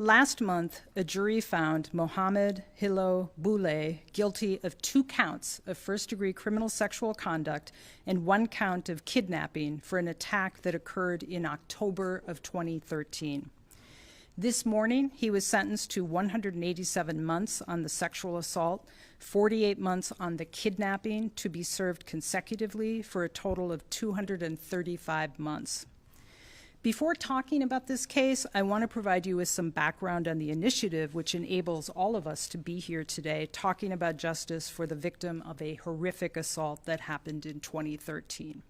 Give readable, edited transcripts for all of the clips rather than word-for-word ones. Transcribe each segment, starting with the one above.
Last month, a jury found Mohamud Bulle guilty of 2 counts of first-degree criminal sexual conduct and 1 count of kidnapping for an attack that occurred in October of 2013. This morning, he was sentenced to 187 months on the sexual assault, 48 months on the kidnapping, to be served consecutively for a total of 235 months. Before talking about this case, I want to provide you with some background on the initiative which enables all of us to be here today talking about justice for the victim of a horrific assault that happened in 2013.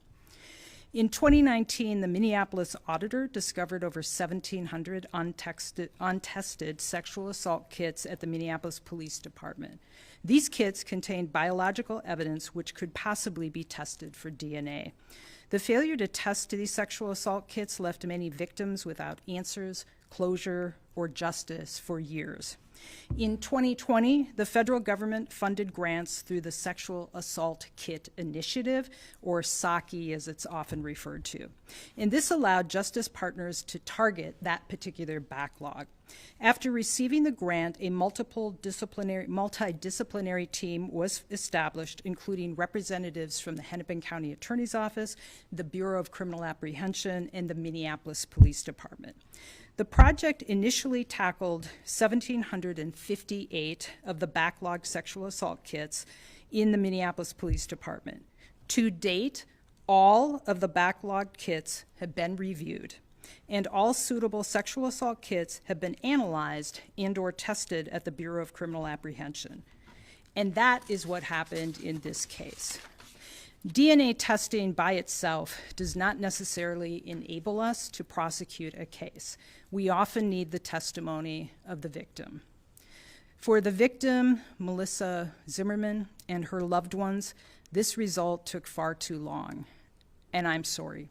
In 2019, the Minneapolis auditor discovered over 1,700 untested sexual assault kits at the Minneapolis Police Department. These kits contained biological evidence which could possibly be tested for DNA. The failure to test these sexual assault kits left many victims without answers, closure, or justice for years. In 2020, the federal government funded grants through the Sexual Assault Kit Initiative, or Saki as it's often referred to. And this allowed justice partners to target that particular backlog. After receiving the grant, a multidisciplinary team was established, including representatives from the Hennepin County Attorney's Office, the Bureau of Criminal Apprehension, and the Minneapolis Police Department. The project initially tackled 1,758 of the backlogged sexual assault kits in the Minneapolis Police Department. To date, all of the backlogged kits have been reviewed, and all suitable sexual assault kits have been analyzed and/or tested at the Bureau of Criminal Apprehension. And that is what happened in this case. DNA testing by itself does not necessarily enable us to prosecute a case. We often need the testimony of the victim. For the victim, Melissa Zimmerman, and her loved ones, this result took far too long, and I'm sorry.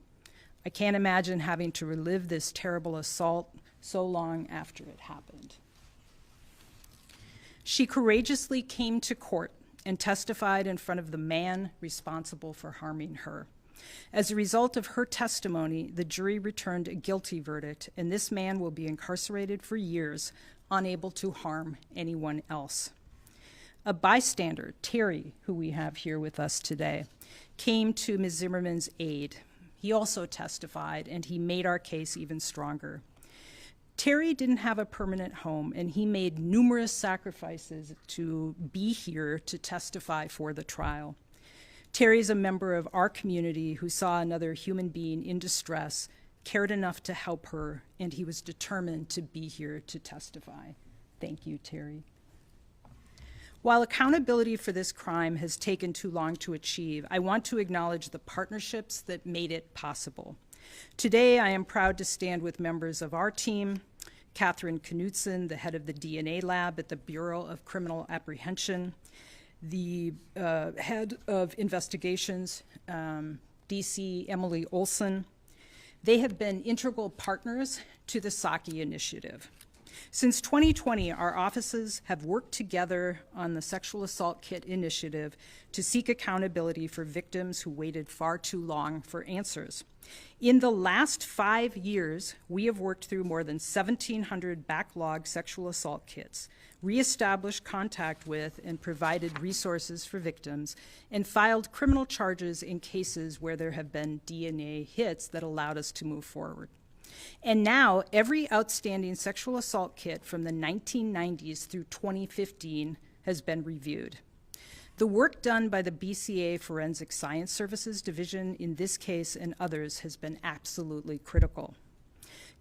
I can't imagine having to relive this terrible assault so long after it happened. She courageously came to court and testified in front of the man responsible for harming her. As a result of her testimony, the jury returned a guilty verdict, and this man will be incarcerated for years, unable to harm anyone else. A bystander, Terry, who we have here with us today, came to Ms. Zimmerman's aid. He also testified, and he made our case even stronger. Terry didn't have a permanent home, and he made numerous sacrifices to be here to testify for the trial. Terry is a member of our community who saw another human being in distress, cared enough to help her, and he was determined to be here to testify. Thank you, Terry. While accountability for this crime has taken too long to achieve, I want to acknowledge the partnerships that made it possible. Today, I am proud to stand with members of our team, Catherine Knutson, the head of the DNA lab at the Bureau of Criminal Apprehension, the head of investigations, DC Emily Olson. They have been integral partners to the Saki initiative. Since 2020, our offices have worked together on the Sexual Assault Kit Initiative to seek accountability for victims who waited far too long for answers. In the last 5 years, we have worked through more than 1,700 backlogged sexual assault kits, reestablished contact with and provided resources for victims, and filed criminal charges in cases where there have been DNA hits that allowed us to move forward. And now, every outstanding sexual assault kit from the 1990s through 2015 has been reviewed. The work done by the BCA Forensic Science Services Division in this case and others has been absolutely critical.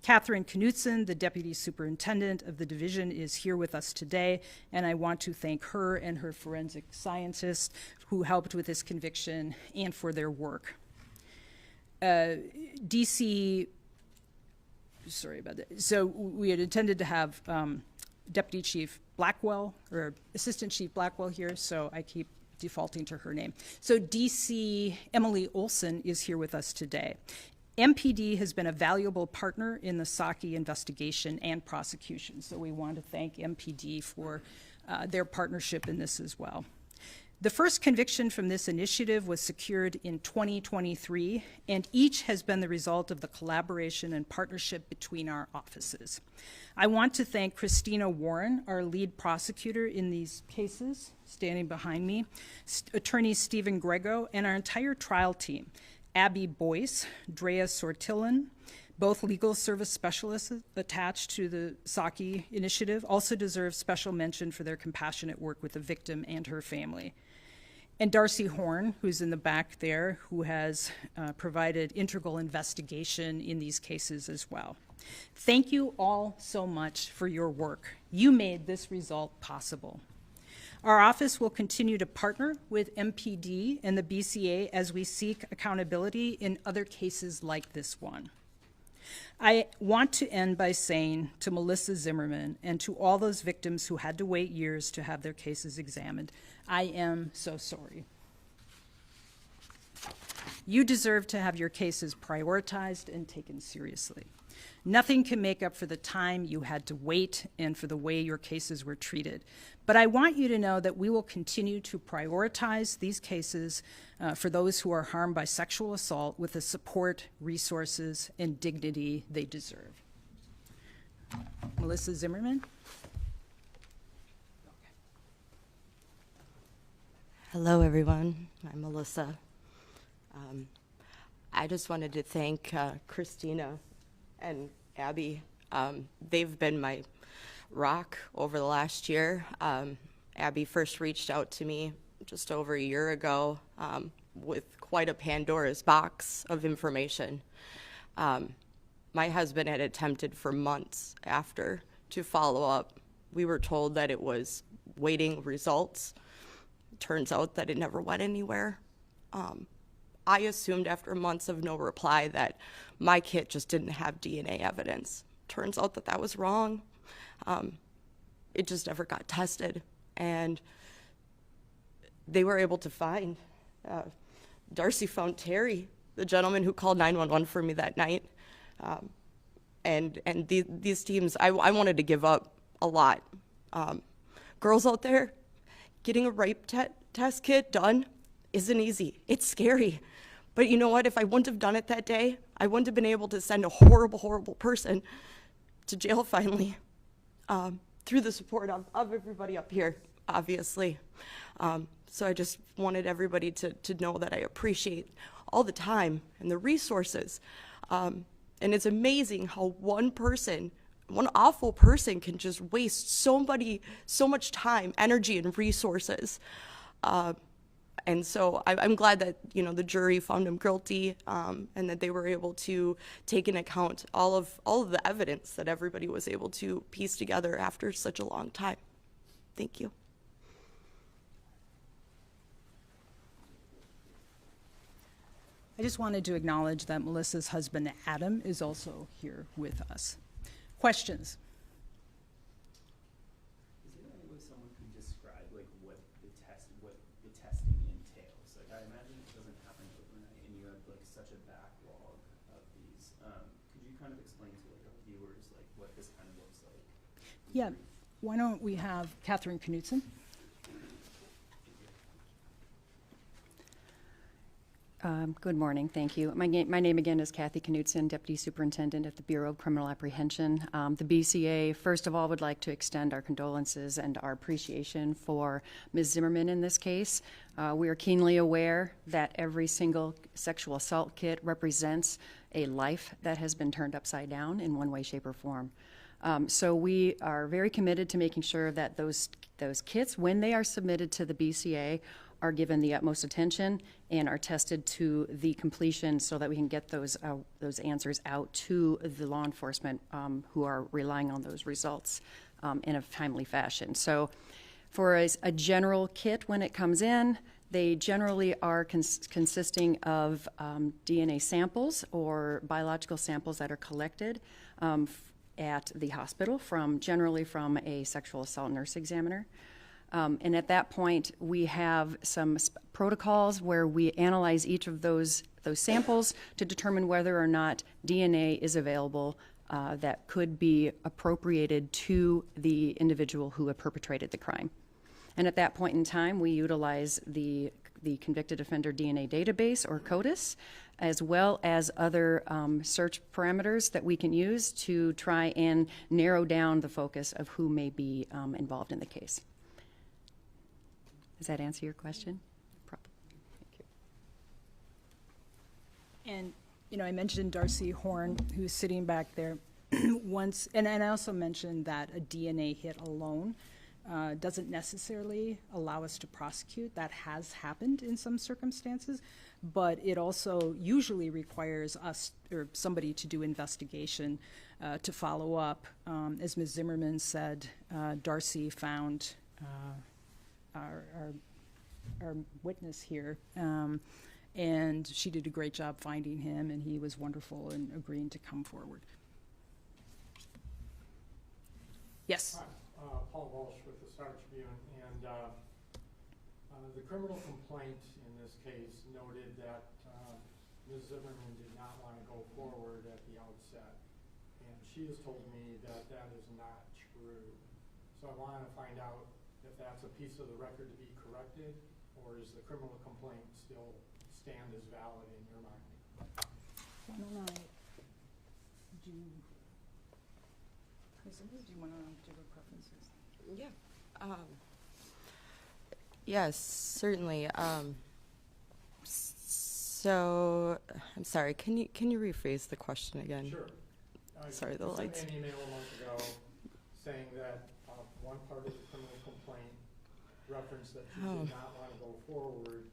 Catherine Knutson, the Deputy Superintendent of the division, is here with us today, and I want to thank her and her forensic scientists who helped with this conviction and for their work. Sorry about that. So we had intended to have Deputy Chief Blackwell, or Assistant Chief Blackwell here, so I keep defaulting to her name. So DC Emily Olson is here with us today. MPD has been a valuable partner in the Saki investigation and prosecution, so we want to thank MPD for their partnership in this as well. The first conviction from this initiative was secured in 2023, and each has been the result of the collaboration and partnership between our offices. I want to thank Christina Warren, our lead prosecutor in these cases, standing behind me, attorney Stephen Grego, and our entire trial team, Abby Boyce, Drea Sortilin, both legal service specialists attached to the Saki initiative, also deserve special mention for their compassionate work with the victim and her family. And Darcy Horn, who's in the back there, who has provided integral investigation in these cases as well. Thank you all so much for your work. You made this result possible. Our office will continue to partner with MPD and the BCA as we seek accountability in other cases like this one. I want to end by saying to Melissa Zimmerman and to all those victims who had to wait years to have their cases examined, I am so sorry. You deserve to have your cases prioritized and taken seriously. Nothing can make up for the time you had to wait and for the way your cases were treated. But I want you to know that we will continue to prioritize these cases for those who are harmed by sexual assault with the support, resources, and dignity they deserve. Melissa Zimmerman. Hello, everyone. I'm Melissa. I just wanted to thank Christina and Abby. They've been my rock over the last year. Abby first reached out to me just over a year ago with quite a Pandora's box of information. My husband had attempted for months after to follow up. We were told that it was waiting results. Turns out that it never went anywhere. I assumed after months of no reply that my kit just didn't have DNA evidence. Turns out that that was wrong. It just never got tested. And they were able to find, Darcy found Terry, the gentleman who called 911 for me that night. And these teams, I wanted to give up a lot. Girls out there, getting a rape test kit done isn't easy. It's scary. But you know what? If I wouldn't have done it that day, I wouldn't have been able to send a horrible, horrible person to jail finally, through the support of everybody up here, obviously. So I just wanted everybody to know that I appreciate all the time and the resources. And it's amazing how one person, one awful person, can just waste so much time, energy, and resources. And so I'm glad that, you know, the jury found him guilty, and that they were able to take into account all of the evidence that everybody was able to piece together after such a long time. Thank you. I just wanted to acknowledge that Melissa's husband, Adam, is also here with us. Questions? Is there any way someone can describe what the testing entails? Like, I imagine it doesn't happen overnight, and you have such a backlog of these. Could you kind of explain to our viewers what this kind of looks like? Yeah. Why don't we have Catherine Knutson? Good morning, thank you. My name again is Kathy Knutson, Deputy Superintendent at the Bureau of Criminal Apprehension. The BCA, first of all, would like to extend our condolences and our appreciation for Ms. Zimmerman in this case. We are keenly aware that every single sexual assault kit represents a life that has been turned upside down in one way, shape, or form. So we are very committed to making sure that those kits, when they are submitted to the BCA, are given the utmost attention and are tested to the completion so that we can get those answers out to the law enforcement who are relying on those results in a timely fashion. So for a general kit, when it comes in, they generally are consisting of DNA samples or biological samples that are collected at the hospital generally from a sexual assault nurse examiner. And at that point, we have some protocols where we analyze each of those samples to determine whether or not DNA is available that could be appropriated to the individual who had perpetrated the crime. And at that point in time, we utilize the Convicted Offender DNA Database, or CODIS, as well as other search parameters that we can use to try and narrow down the focus of who may be involved in the case. Does that answer your question? Probably. Thank you. And, I mentioned Darcy Horn, who's sitting back there once, and I also mentioned that a DNA hit alone doesn't necessarily allow us to prosecute. That has happened in some circumstances, but it also usually requires us or somebody to do investigation to follow up. As Ms. Zimmerman said, Darcy found our witness here, and she did a great job finding him, and he was wonderful in agreeing to come forward. Yes. Hi, Paul Walsh with the Star Tribune, and the criminal complaint in this case noted that Ms. Zimmerman did not want to go forward at the outset, and she has told me that that is not true. So I want to find out if that's a piece of the record to be corrected, or is the criminal complaint still stand as valid in your mind? Why don't I do, President, do you want to give her preferences? Yeah. Yes, certainly. So, I'm sorry, can you rephrase the question again? Sure. Sorry, the You sent lights. me an email a month ago saying that one part of the criminal complaint referenced that you did not want to go forward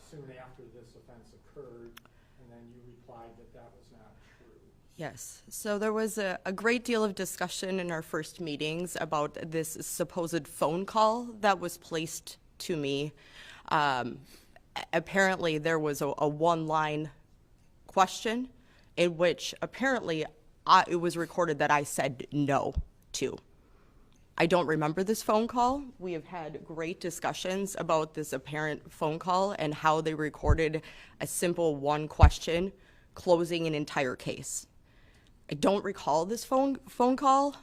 soon after this offense occurred, and then you replied that that was not true. Yes. So there was a great deal of discussion in our first meetings about this supposed phone call that was placed to me. Apparently, there was a one-line question in which apparently it was recorded that I said no to. I don't remember this phone call. We have had great discussions about this apparent phone call and how they recorded a simple one question closing an entire case. I don't recall this phone call.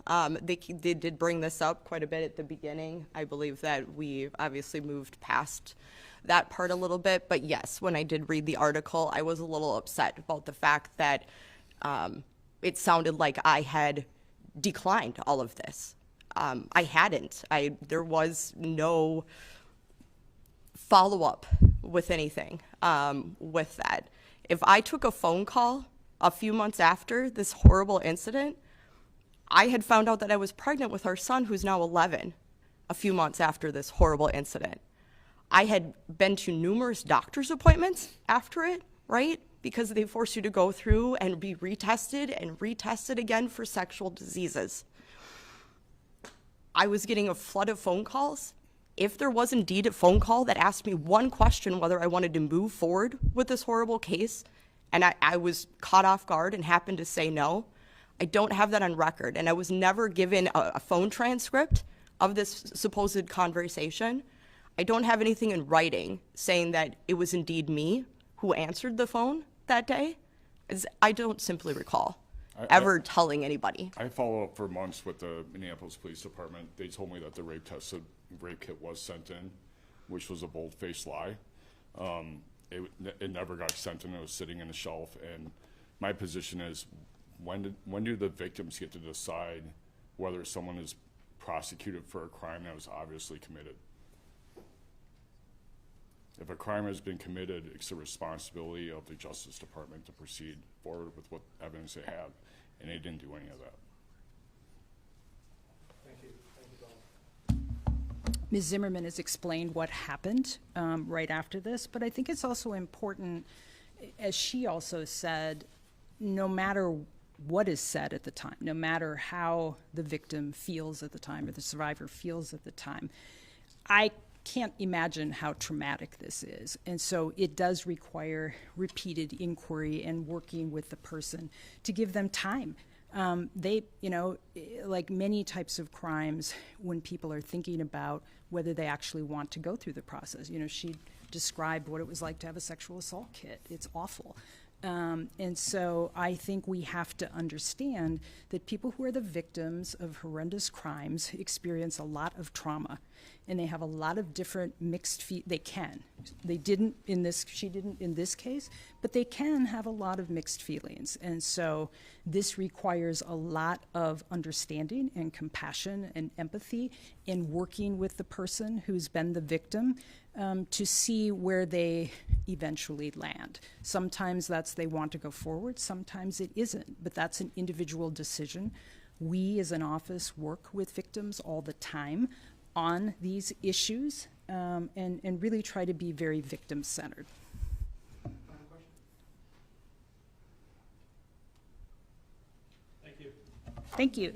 They did bring this up quite a bit at the beginning. I believe that we obviously moved past that part a little bit. But yes, when I did read the article, I was a little upset about the fact that it sounded like I had declined all of this. I hadn't. There was no follow-up with anything with that. If I took a phone call a few months after this horrible incident, I had found out that I was pregnant with our son, who's now 11, a few months after this horrible incident. I had been to numerous doctor's appointments after it, right? Because they force you to go through and be retested and retested again for sexual diseases. I was getting a flood of phone calls. If there was indeed a phone call that asked me one question whether I wanted to move forward with this horrible case, and I was caught off guard and happened to say no, I don't have that on record. And I was never given a phone transcript of this supposed conversation. I don't have anything in writing saying that it was indeed me who answered the phone that day. I don't simply recall ever telling anybody. I followed up for months with the Minneapolis Police Department. They told me that the rape kit was sent in, which was a bold-faced lie. It never got sent in. It was sitting in a shelf. And my position is, when do the victims get to decide whether someone is prosecuted for a crime that was obviously committed? If a crime has been committed, it's the responsibility of the Justice Department to proceed forward with what evidence they have, and they didn't do any of that. Thank you. Thank you both. Ms. Zimmerman has explained what happened right after this, but I think it's also important, as she also said, no matter what is said at the time, no matter how the victim feels at the time or the survivor feels at the time, I can't imagine how traumatic this is. And so it does require repeated inquiry and working with the person to give them time. Like many types of crimes, when people are thinking about whether they actually want to go through the process, she described what it was like to have a sexual assault kit. It's awful. And so I think we have to understand that people who are the victims of horrendous crimes experience a lot of trauma, and they have a lot of different mixed they didn't in this, she didn't in this case, but they can have a lot of mixed feelings. And so this requires a lot of understanding and compassion and empathy in working with the person who's been the victim, to see where they eventually land. Sometimes that's they want to go forward, sometimes it isn't, but that's an individual decision. We as an office work with victims all the time on these issues, and really try to be very victim-centered. Final question? Thank you. Thank you.